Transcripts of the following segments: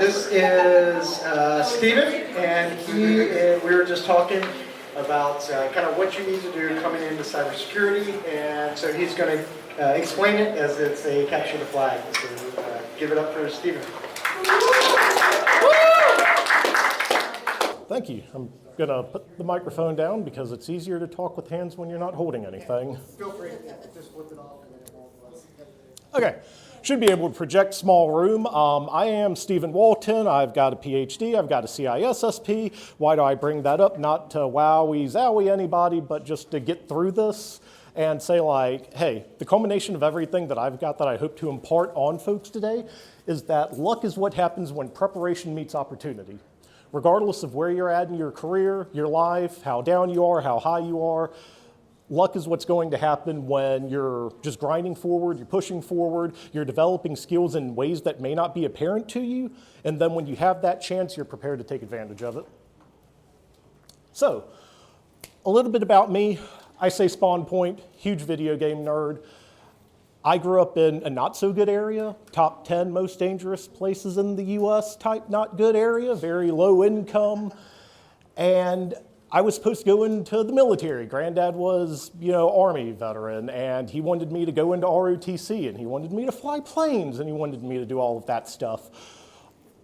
This is Stephen, and we were just talking about kind of what you need to do coming into cybersecurity, and so he's going to explain it as it's a capture the flag. So give it up for Stephen. Thank you. I'm going to put the microphone down because it's easier to talk with hands when you're not holding anything. Feel free, just flip it off and then it won't. Okay. Should be able to project small room. I am Stephen Walton. I've got a PhD. I've got a CISSP. Why do I bring that up? Not to wowie zowie anybody, but just to get through this and say like, hey, the culmination of everything that I've got that I hope to impart on folks today is that luck is what happens when preparation meets opportunity. Regardless of where you're at in your career, your life, how down you are, how high you are, luck is what's going to happen when you're just grinding forward, you're pushing forward, you're developing skills in ways that may not be apparent to you, and then when you have that chance, you're prepared to take advantage of it. So, a little bit about me. I say Spawn Point, huge video game nerd. I grew up in a not so good area, top 10 most dangerous places in the US type not good area, very low income, and I was supposed to go into the military. Granddad was, Army veteran, and he wanted me to go into ROTC, and he wanted me to fly planes, and he wanted me to do all of that stuff.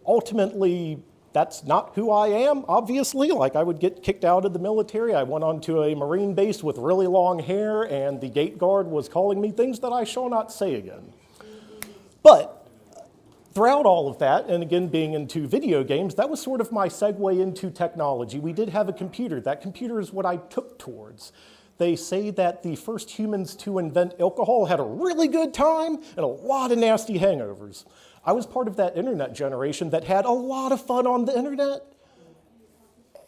Ultimately, that's not who I am, obviously. Like, I would get kicked out of the military. I went onto a Marine base with really long hair, and the gate guard was calling me things that I shall not say again. But throughout all of that, and again, being into video games, that was sort of my segue into technology. We did have a computer. That computer is what I took towards. They say that the first humans to invent alcohol had a really good time and a lot of nasty hangovers. I was part of that internet generation that had a lot of fun on the internet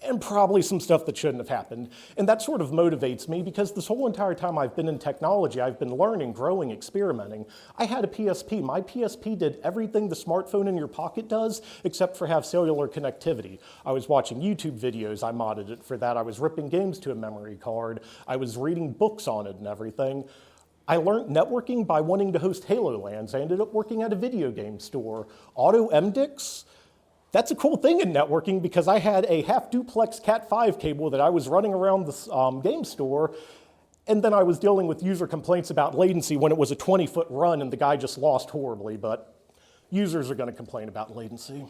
and probably some stuff that shouldn't have happened. And that sort of motivates me because this whole entire time I've been in technology, I've been learning, growing, experimenting. I had a PSP. My PSP did everything the smartphone in your pocket does, except for have cellular connectivity. I was watching YouTube videos. I modded it for that. I was ripping games to a memory card. I was reading books on it and everything. I learned networking by wanting to host Halo LANs. I ended up working at a video game store. Auto MDICs. That's a cool thing in networking because I had a half-duplex Cat5 cable that I was running around the game store, and then I was dealing with user complaints about latency when it was a 20-foot run and the guy just lost horribly, but users are going to complain about latency.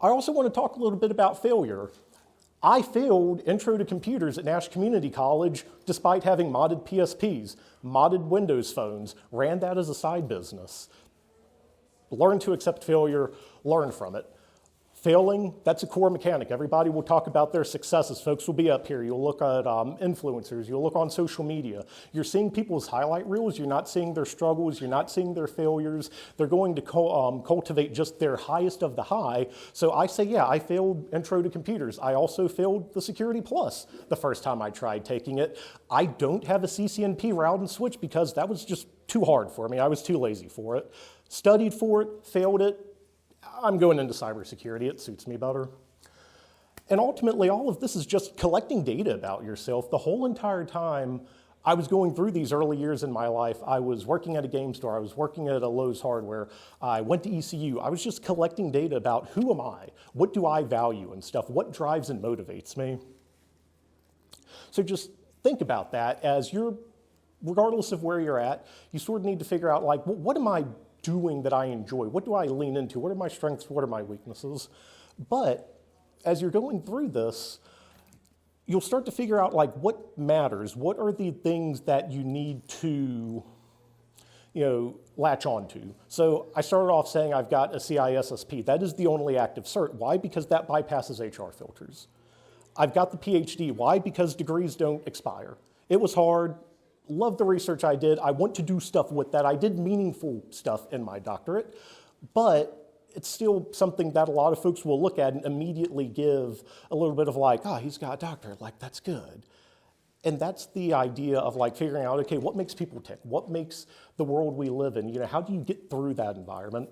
I also want to talk a little bit about failure. I failed Intro to Computers at Nash Community College despite having modded PSPs, modded Windows phones, ran that as a side business. Learn to accept failure, learn from it. Failing, that's a core mechanic. Everybody will talk about their successes. Folks will be up here. You'll look at influencers. You'll look on social media. You're seeing people's highlight reels. You're not seeing their struggles. You're not seeing their failures. They're going to cultivate just their highest of the high. So I say, yeah, I failed Intro to Computers. I also failed the Security Plus the first time I tried taking it. I don't have a CCNP route and switch because that was just too hard for me. I was too lazy for it. Studied for it, failed it. I'm going into cybersecurity. It suits me better. And ultimately, all of this is just collecting data about yourself. The whole entire time I was going through these early years in my life, I was working at a game store. I was working at a Lowe's Hardware. I went to ECU. I was just collecting data about who am I? What do I value and stuff? What drives and motivates me? So just think about that as you're, regardless of where you're at, you sort of need to figure out, like, what am I doing that I enjoy? What do I lean into? What are my strengths? What are my weaknesses? But as you're going through this, you'll start to figure out like what matters. What are the things that you need to, latch onto? So I started off saying I've got a CISSP. That is the only active cert. Why? Because that bypasses HR filters. I've got the PhD. Why? Because degrees don't expire. It was hard. Love the research I did. I want to do stuff with that. I did meaningful stuff in my doctorate, but it's still something that a lot of folks will look at and immediately give a little bit of like, he's got a doctorate, like that's good. And that's the idea of like figuring out, okay, what makes people tick? What makes the world we live in? How do you get through that environment?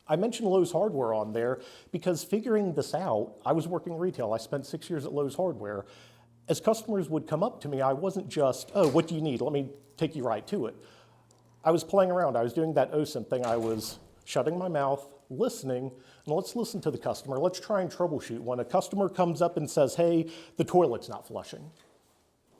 I mentioned Lowe's Hardware on there because figuring this out, I was working retail. I spent 6 years at Lowe's Hardware. As customers would come up to me, I wasn't just, what do you need? Let me take you right to it. I was playing around. I was doing that OSINT thing. I was shutting my mouth, listening, and let's listen to the customer. Let's try and troubleshoot. When a customer comes up and says, hey, the toilet's not flushing.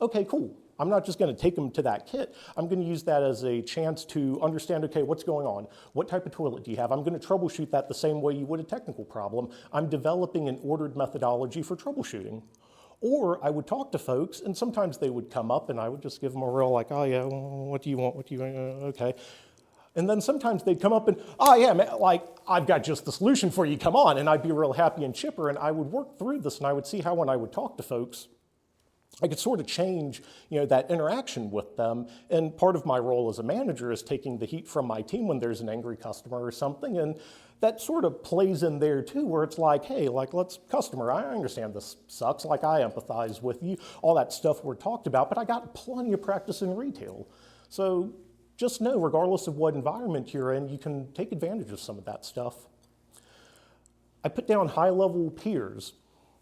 Okay, cool. I'm not just going to take them to that kit. I'm going to use that as a chance to understand, okay, what's going on? What type of toilet do you have? I'm going to troubleshoot that the same way you would a technical problem. I'm developing an ordered methodology for troubleshooting. Or I would talk to folks, and sometimes they would come up, and I would just give them a real like, oh yeah, what do you want? What do you want? Okay. And then sometimes they'd come up and, oh yeah, man, like, I've got just the solution for you, come on. And I'd be real happy and chipper, and I would work through this, and I would see how when I would talk to folks, I could sort of change, that interaction with them. And part of my role as a manager is taking the heat from my team when there's an angry customer or something. And that sort of plays in there too, where it's like, hey, customer, I understand this sucks, like I empathize with you, all that stuff we're talked about, but I got plenty of practice in retail. So just know, regardless of what environment you're in, you can take advantage of some of that stuff. I put down high-level peers.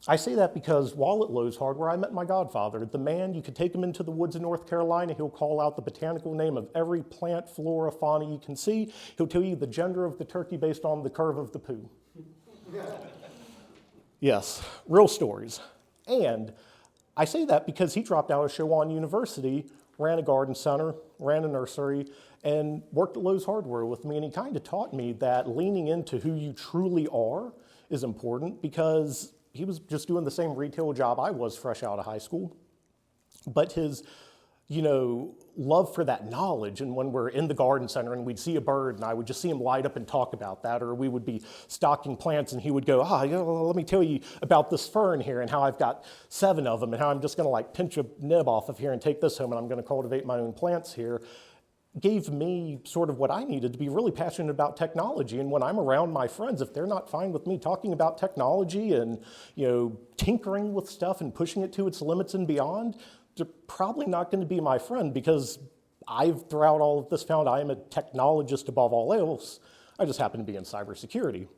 I say that because while at Lowe's Hardware, I met my godfather, the man, you could take him into the woods of North Carolina, he'll call out the botanical name of every plant, flora, fauna you can see. He'll tell you the gender of the turkey based on the curve of the poo. Yes, real stories. And I say that because he dropped out of Chowan University, ran a garden center, ran a nursery, and worked at Lowe's Hardware with me, and he kind of taught me that leaning into who you truly are is important, because he was just doing the same retail job I was fresh out of high school. But his, love for that knowledge, and when we're in the garden center and we'd see a bird and I would just see him light up and talk about that, or we would be stocking plants and he would go, let me tell you about this fern here and how I've got 7 of them and how I'm just going to pinch a nib off of here and take this home and I'm going to cultivate my own plants here, gave me sort of what I needed to be really passionate about technology. And when I'm around my friends, if they're not fine with me talking about technology and, tinkering with stuff and pushing it to its limits and beyond, they're probably not going to be my friend, because I've, throughout all of this, found I am a technologist above all else. I just happen to be in cybersecurity.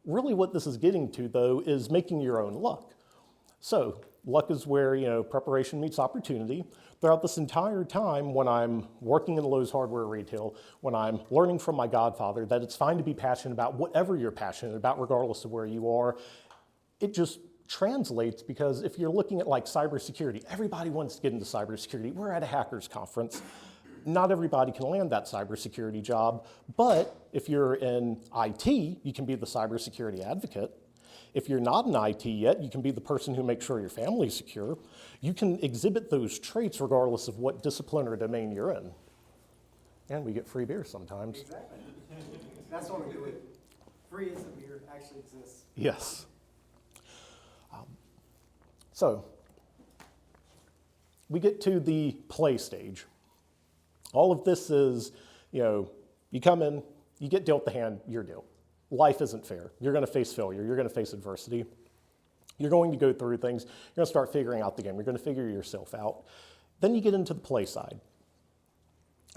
Really what this is getting to, though, is making your own luck. So luck is where, preparation meets opportunity. Throughout this entire time, when I'm working in Lowe's Hardware retail, when I'm learning from my godfather that it's fine to be passionate about whatever you're passionate about, regardless of where you are, it just translates, because if you're looking at cybersecurity, everybody wants to get into cybersecurity. We're at a hackers conference. Not everybody can land that cybersecurity job, but if you're in IT, you can be the cybersecurity advocate. If you're not in IT yet, you can be the person who makes sure your family's secure. You can exhibit those traits regardless of what discipline or domain you're in. And we get free beer sometimes. Exactly. That's what we do. Free instant beer actually exists. Yes. So we get to the play stage. All of this is, you come in, you get dealt the hand, you're dealt. Life isn't fair. You're going to face failure. You're going to face adversity. You're going to go through things. You're going to start figuring out the game. You're going to figure yourself out. Then you get into the play side.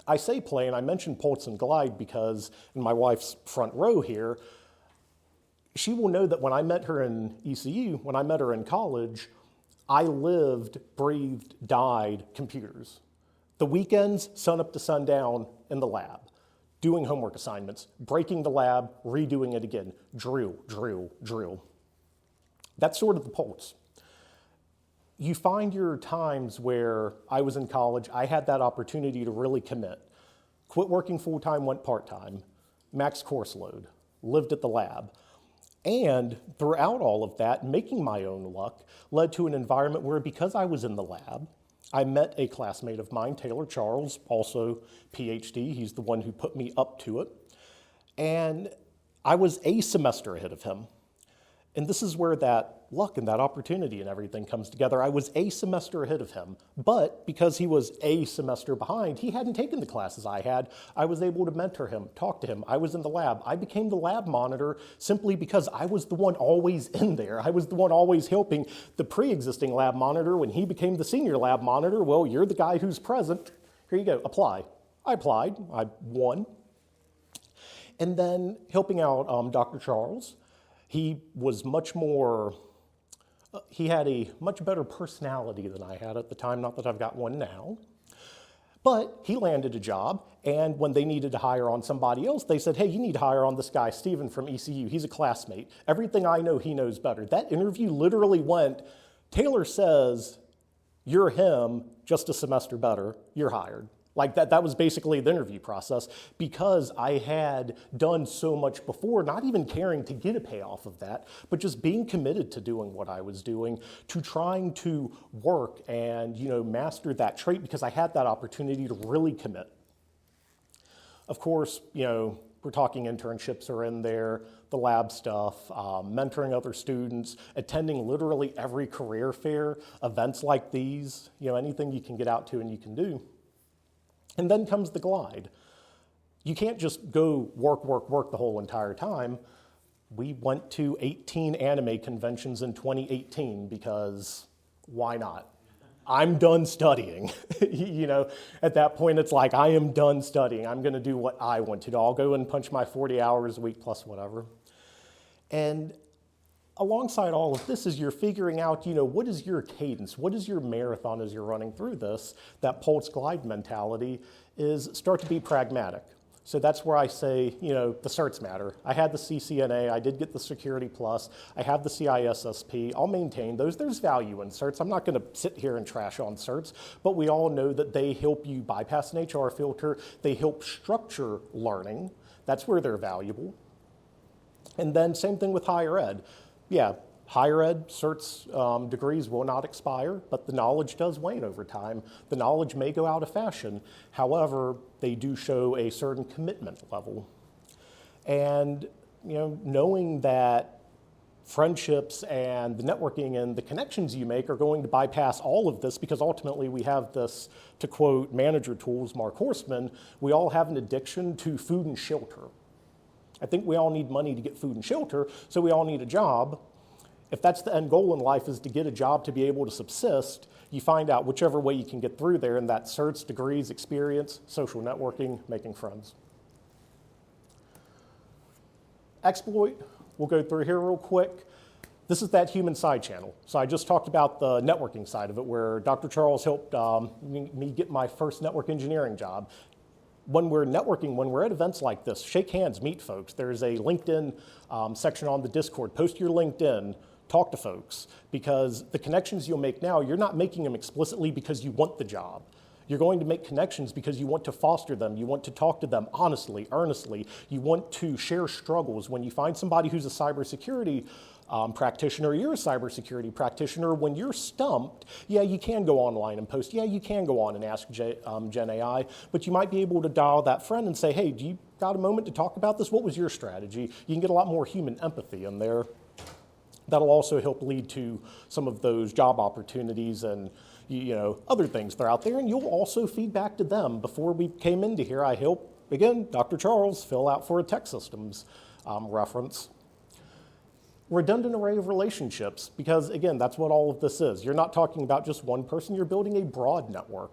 I say play, and I mention Pulse and Glide because in my wife's front row here, she will know that when I met her in ECU, when I met her in college, I lived, breathed, died computers. The weekends, sun up to sundown, in the lab. Doing homework assignments, breaking the lab, redoing it again. Drill, drill, drill. That's sort of the pulse. You find your times where I was in college, I had that opportunity to really commit. Quit working full-time, went part-time. Max course load. Lived at the lab. And throughout all of that, making my own luck led to an environment where, because I was in the lab, I met a classmate of mine, Taylor Charles, also PhD. He's the one who put me up to it. And I was a semester ahead of him. And this is where that luck and that opportunity and everything comes together. I was a semester ahead of him. But because he was a semester behind, he hadn't taken the classes I had. I was able to mentor him, talk to him. I was in the lab. I became the lab monitor simply because I was the one always in there. I was the one always helping the pre-existing lab monitor. When he became the senior lab monitor, well, you're the guy who's present. Here you go, apply. I applied. I won. And then helping out Dr. Charles. He was much more, he had a much better personality than I had at the time, not that I've got one now. But he landed a job, and when they needed to hire on somebody else, they said, hey, you need to hire on this guy, Steven from ECU. He's a classmate. Everything I know, he knows better. That interview literally went, Taylor says, you're him, just a semester better, you're hired. Like that was basically the interview process because I had done so much before, not even caring to get a payoff of that, but just being committed to doing what I was doing, to trying to work and, master that trait because I had that opportunity to really commit. Of course, we're talking internships are in there, the lab stuff, mentoring other students, attending literally every career fair, events like these, anything you can get out to and you can do. And then comes the glide. You can't just go work the whole entire time. We went to 18 anime conventions in 2018 because why not? I'm done studying. At that point, it's like, I am done studying. I'm going to do what I want to do. I'll go and punch my 40 hours a week plus whatever. And alongside all of this is you're figuring out, what is your cadence? What is your marathon as you're running through this? That pulse glide mentality is start to be pragmatic. So that's where I say, the certs matter. I had the CCNA, I did get the Security Plus, I have the CISSP, I'll maintain those. There's value in certs. I'm not going to sit here and trash on certs, but we all know that they help you bypass an HR filter. They help structure learning. That's where they're valuable. And then same thing with higher ed. Yeah, higher ed certs degrees will not expire, but the knowledge does wane over time. The knowledge may go out of fashion. However, they do show a certain commitment level. And knowing that friendships and the networking and the connections you make are going to bypass all of this because ultimately we have this, to quote manager tools, Mark Horstman, we all have an addiction to food and shelter. I think we all need money to get food and shelter, so we all need a job. If that's the end goal in life is to get a job to be able to subsist, you find out whichever way you can get through there, and that's certs, degrees, experience, social networking, making friends. Exploit, we'll go through here real quick. This is that human side channel. So I just talked about the networking side of it, where Dr. Charles helped me get my first network engineering job. When we're networking, when we're at events like this, shake hands, meet folks. There's a LinkedIn section on the Discord. Post your LinkedIn, talk to folks, because the connections you'll make now, you're not making them explicitly because you want the job. You're going to make connections because you want to foster them. You want to talk to them honestly, earnestly. You want to share struggles. When you find somebody who's a cybersecurity practitioner, you're a cybersecurity practitioner. When you're stumped, yeah, you can go online and post. Yeah, you can go on and ask Gen AI, but you might be able to dial that friend and say, hey, do you got a moment to talk about this? What was your strategy? You can get a lot more human empathy in there. That'll also help lead to some of those job opportunities and other things that are out there. And you'll also feed back to them. Before we came into here, I helped, again, Dr. Charles fill out for a tech systems reference. Redundant array of relationships, because again, that's what all of this is. You're not talking about just one person, you're building a broad network.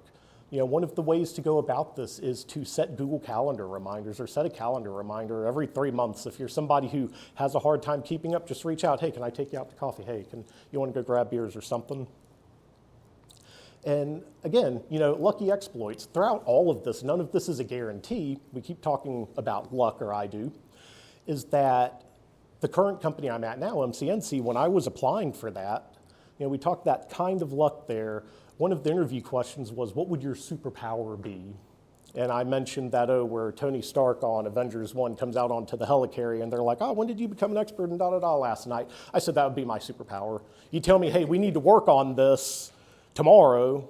One of the ways to go about this is to set Google Calendar reminders or set a calendar reminder every 3 months. If you're somebody who has a hard time keeping up, just reach out. Hey, can I take you out to coffee? Hey, you want to go grab beers or something? And again, lucky exploits. Throughout all of this, none of this is a guarantee. We keep talking about luck, or I do, is that the current company I'm at now, MCNC, when I was applying for that, we talked that kind of luck there. One of the interview questions was, what would your superpower be? And I mentioned that, where Tony Stark on Avengers 1 comes out onto the helicarrier and they're like, when did you become an expert in da-da-da last night? I said, that would be my superpower. You tell me, hey, we need to work on this tomorrow,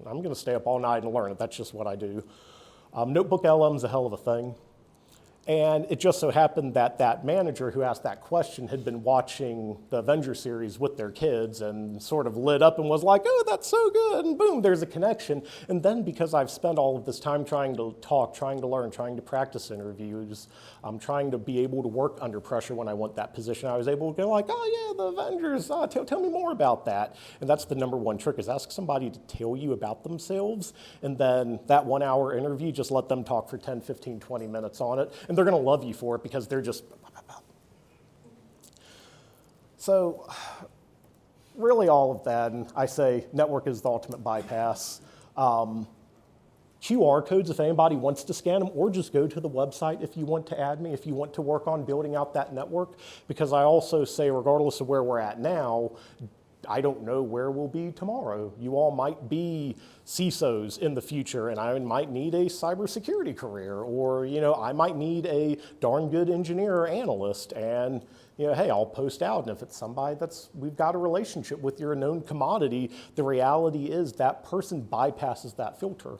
I'm going to stay up all night and learn it. That's just what I do. Notebook LM's a hell of a thing. And it just so happened that that manager who asked that question had been watching the Avenger series with their kids and sort of lit up and was like, oh, that's so good, and boom, there's a connection. And then because I've spent all of this time trying to talk, trying to learn, trying to practice interviews, trying to be able to work under pressure when I want that position, I was able to go like, oh yeah, the Avengers, tell me more about that. And that's the number one trick, is ask somebody to tell you about themselves, and then that 1 hour interview, just let them talk for 10, 15, 20 minutes on it. And they're going to love you for it because they're just... So really all of that, and I say network is the ultimate bypass. QR codes if anybody wants to scan them, or just go to the website if you want to add me, if you want to work on building out that network. Because I also say, regardless of where we're at now, I don't know where we'll be tomorrow. You all might be CISOs in the future, and I might need a cybersecurity career, or I might need a darn good engineer or analyst, and hey, I'll post out, and if it's somebody we've got a relationship with, you're a known commodity, the reality is that person bypasses that filter.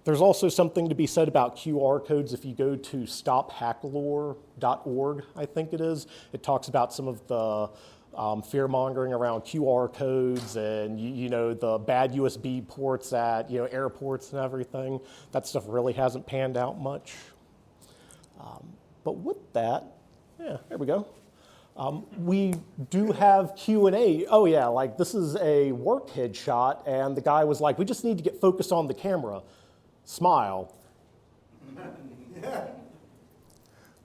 There's also something to be said about QR codes. If you go to stophackalore.org, I think it is, it talks about some of the fear-mongering around QR codes and the bad USB ports at airports and everything. That stuff really hasn't panned out much. But with that, yeah, there we go. We do have Q&A. Oh yeah, like this is a work headshot, and the guy was like, "We just need to get focused on the camera." Smile.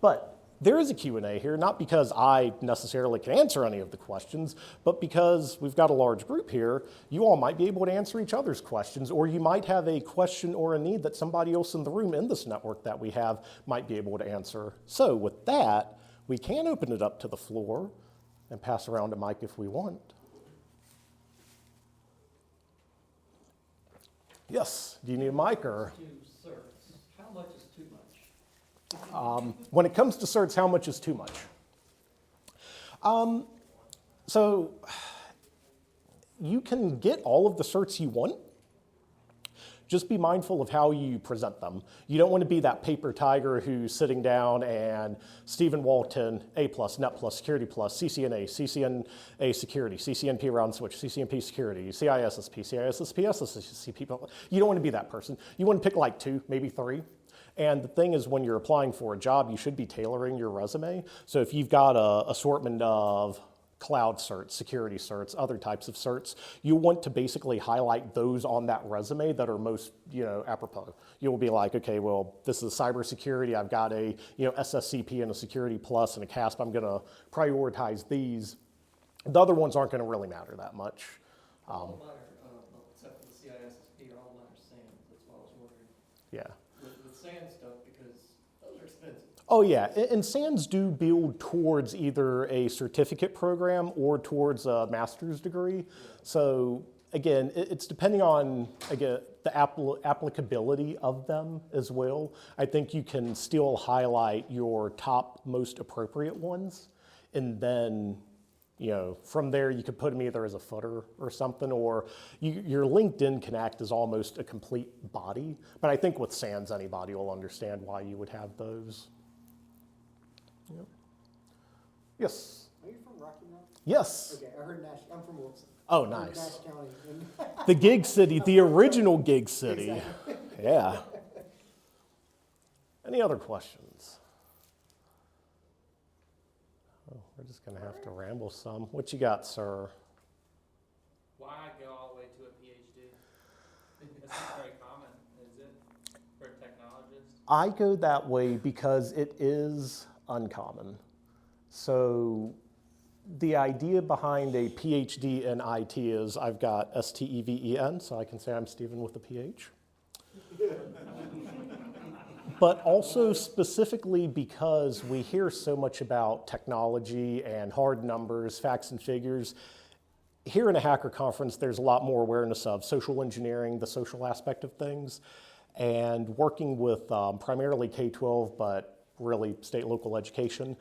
But there is a Q&A here, not because I necessarily can answer any of the questions, but because we've got a large group here. You all might be able to answer each other's questions, or you might have a question or a need that somebody else in the room in this network that we have might be able to answer. So with that, we can open it up to the floor and pass around a mic if we want. Yes, do you need a mic or? How much is too much? When it comes to certs, how much is too much? So you can get all of the certs you want. Just be mindful of how you present them. You don't want to be that paper tiger who's sitting down and Stephen Walton, A+, Net+, Security+, CCNA, CCNA Security, CCNP Round Switch, CCNP Security, CISSP, CISSP, SSCP. You don't want to be that person. You want to pick like 2, maybe 3. And the thing is, when you're applying for a job, you should be tailoring your resume. So if you've got an assortment of cloud certs, security certs, other types of certs, you want to basically highlight those on that resume that are most, apropos. You'll be like, okay, well, this is cybersecurity. I've got a, SSCP and a Security Plus and a CASP. I'm going to prioritize these. The other ones aren't going to really matter that much. All mine are, except for the CISSP, all mine are SANS. That's why I was wondering. Yeah. With SANS stuff, because those are expensive. Oh yeah, and SANS do build towards either a certificate program or towards a master's degree. So again, it's depending on, again, the applicability of them as well. I think you can still highlight your top most appropriate ones, and then from there you could put them either as a footer or something, or your LinkedIn Connect is almost a complete body. But I think with SANS, anybody will understand why you would have those. Yep. Yes. Are you from Rocky Mount? Yes. Okay, I heard Nash. I'm from Wilson. Oh, nice. The gig city, the original gig city. Exactly. Yeah. Any other questions? Oh, we're just going to have to ramble some. What you got, sir? Why go all the way to a PhD? It's not very common, is it, for a technologist? I go that way because it is uncommon. So the idea behind a PhD in IT is I've got STEVEN, so I can say I'm Stephen with a PH. But also specifically because we hear so much about technology and hard numbers, facts and figures. Here in a hacker conference, there's a lot more awareness of social engineering, the social aspect of things, and working with primarily K-12, but really state local education.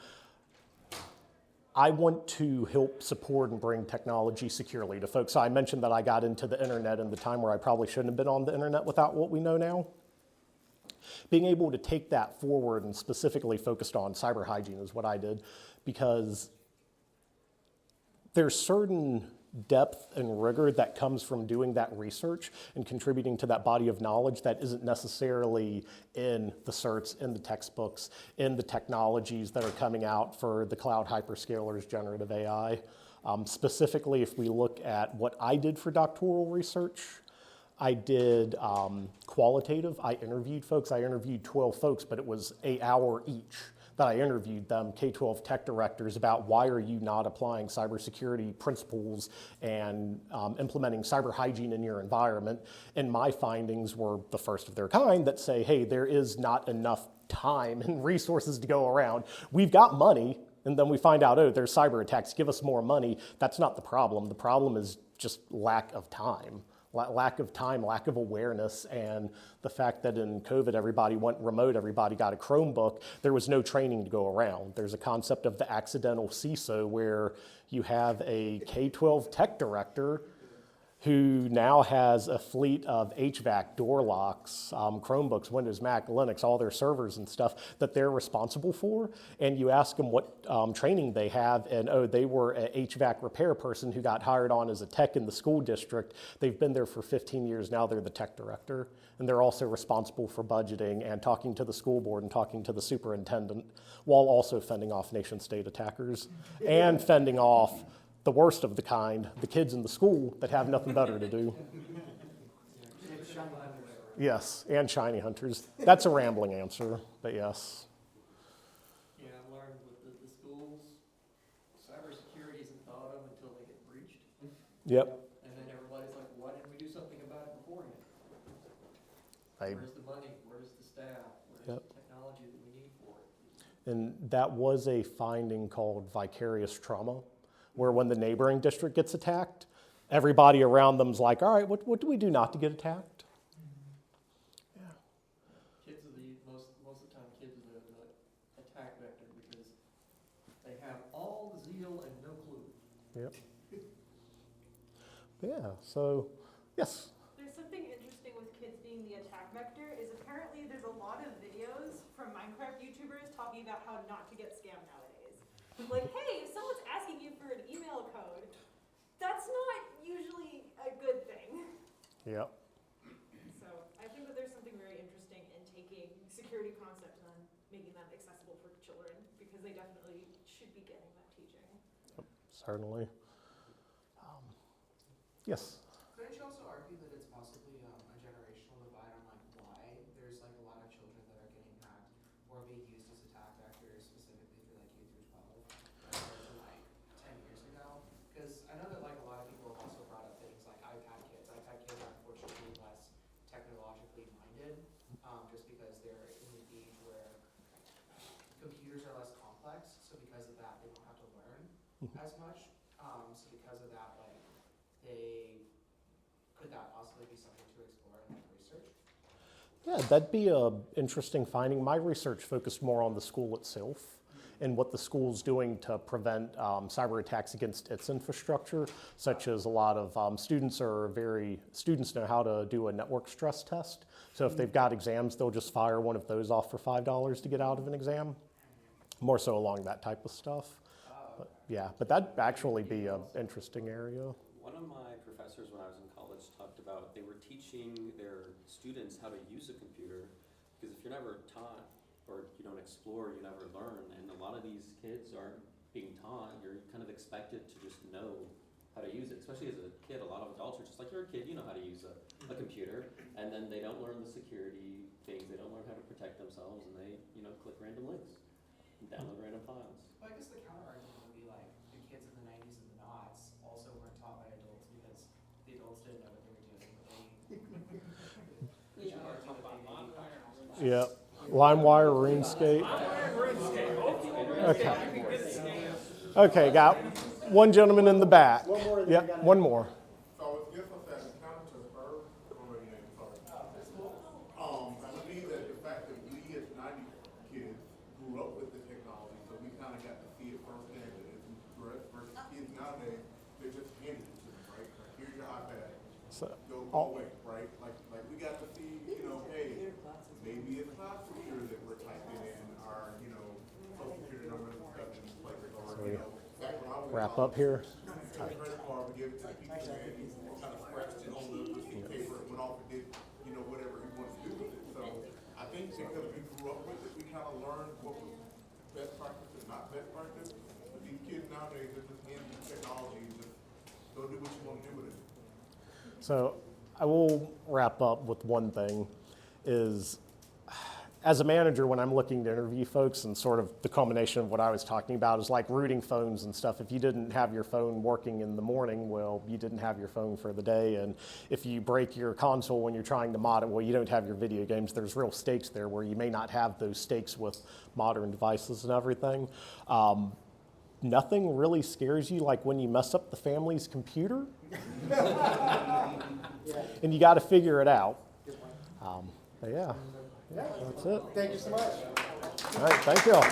I want to help support and bring technology securely to folks. So I mentioned that I got into the internet in the time where I probably shouldn't have been on the internet without what we know now. Being able to take that forward and specifically focused on cyber hygiene is what I did, because there's certain depth and rigor that comes from doing that research and contributing to that body of knowledge that isn't necessarily in the certs, in the textbooks, in the technologies that are coming out for the cloud hyperscalers, generative AI. Specifically, if we look at what I did for doctoral research, I did qualitative. I interviewed folks. I interviewed 12 folks, but it was an hour each. that I interviewed them, K-12 tech directors, about why are you not applying cybersecurity principles and implementing cyber hygiene in your environment. And my findings were the first of their kind that say, hey, there is not enough time and resources to go around. We've got money, and then we find out, oh, there's cyber attacks, give us more money. That's not the problem. The problem is just lack of time. Lack of time, lack of awareness, and the fact that in COVID everybody went remote, everybody got a Chromebook, there was no training to go around. There's a concept of the accidental CISO where you have a K-12 tech director who now has a fleet of HVAC, door locks, Chromebooks, Windows, Mac, Linux, all their servers and stuff that they're responsible for. And you ask them what training they have, and oh, they were an HVAC repair person who got hired on as a tech in the school district. They've been there for 15 years now. They're the tech director. And they're also responsible for budgeting and talking to the school board and talking to the superintendent while also fending off nation-state attackers and fending off the worst of the kind, the kids in the school that have nothing better to do. Yes, and shiny hunters. That's a rambling answer, but yes. Yeah, I've learned with the schools, cybersecurity isn't thought of until they get breached. Yep. And then everybody's like, why didn't we do something about it beforehand? I- Where's the money? Where's the staff? Where's the technology that we need for it? And that was a finding called vicarious trauma, where when the neighboring district gets attacked, everybody around them's like, all right, what do we do not to get attacked? Yeah. Kids are most of the time, kids are the attack vector because they have all the zeal and no clue. Yep. Yeah, so, yes. There's something interesting with kids being the attack vector is apparently there's a lot of videos from Minecraft YouTubers talking about how not to get scammed nowadays. Like, hey, if someone's asking you for an email code, that's not usually a good thing. Yep. So I think that there's something very interesting in taking security concepts and making them accessible for children because they definitely should be getting that teaching. Certainly. Yes. Couldn't you also argue that it's possibly a generational divide on like why there's like a lot of children that are getting hacked or being used as attack vectors specifically for like K through 12 compared to like 10 years ago? Because I know that like a lot of people have also brought up things like iPad kids. iPad kids are unfortunately less technologically minded, just because they're in the age where computers are less complex. So because of that, they don't have to learn as much. So because of that, like could that possibly be something to explore in like research? Yeah, that'd be an interesting finding. My research focused more on the school itself and what the school's doing to prevent cyber attacks against its infrastructure, such as a lot of students know how to do a network stress test. So if they've got exams, they'll just fire one of those off for $5 to get out of an exam. More so along that type of stuff. But, yeah, but that'd actually be an interesting area. One of my professors when I was in college talked about they were teaching their students how to use a computer because if you're never taught or you don't explore, you never learn. And a lot of these kids aren't being taught. You're kind of expected to just know how to use it, especially as a kid. A lot of adults are just like, you're a kid, you know how to use a computer. And then they don't learn the security things. They don't learn how to protect themselves and they, click random links and download random files. Well, I guess the counter argument would be like the kids in the 90s and the noughts also weren't taught by adults because the adults didn't know what they were doing. But they Talk about LimeWire. Yeah. LimeWire, RuneScape. Okay. Okay, got one gentleman in the back. One more. Yep, one more. So it's different than encounter her already named sorry. I believe that the fact that we as 90 kids grew up with the technology, so we kind of got to see it firsthand. Versus kids nowadays, they're just handed it to them, right? Like, here's your iPad. Go away, right? Like we got to see, hey, maybe it's not secure that we're typing in our, social security numbers and stuff in this place, or back when I was Wrap up here. credit card, we give it to the people, and he kind of scratched it on the piece of paper and went off and did, whatever he wanted to do with it. So I think because we grew up with it, we kind of learned what was best practice and not best practice. But these kids nowadays, they're just in these technologies, just go do what you want to do with it. So I will wrap up with one thing is as a manager, when I'm looking to interview folks, and sort of the culmination of what I was talking about is like routing phones and stuff. If you didn't have your phone working in the morning, well, you didn't have your phone for the day. And if you break your console when you're trying to mod it, well, you don't have your video games. There's real stakes there where you may not have those stakes with modern devices and everything. Nothing really scares you like when you mess up the family's computer. And you got to figure it out. But yeah, that's it. Thank you so much. All right, thank you all.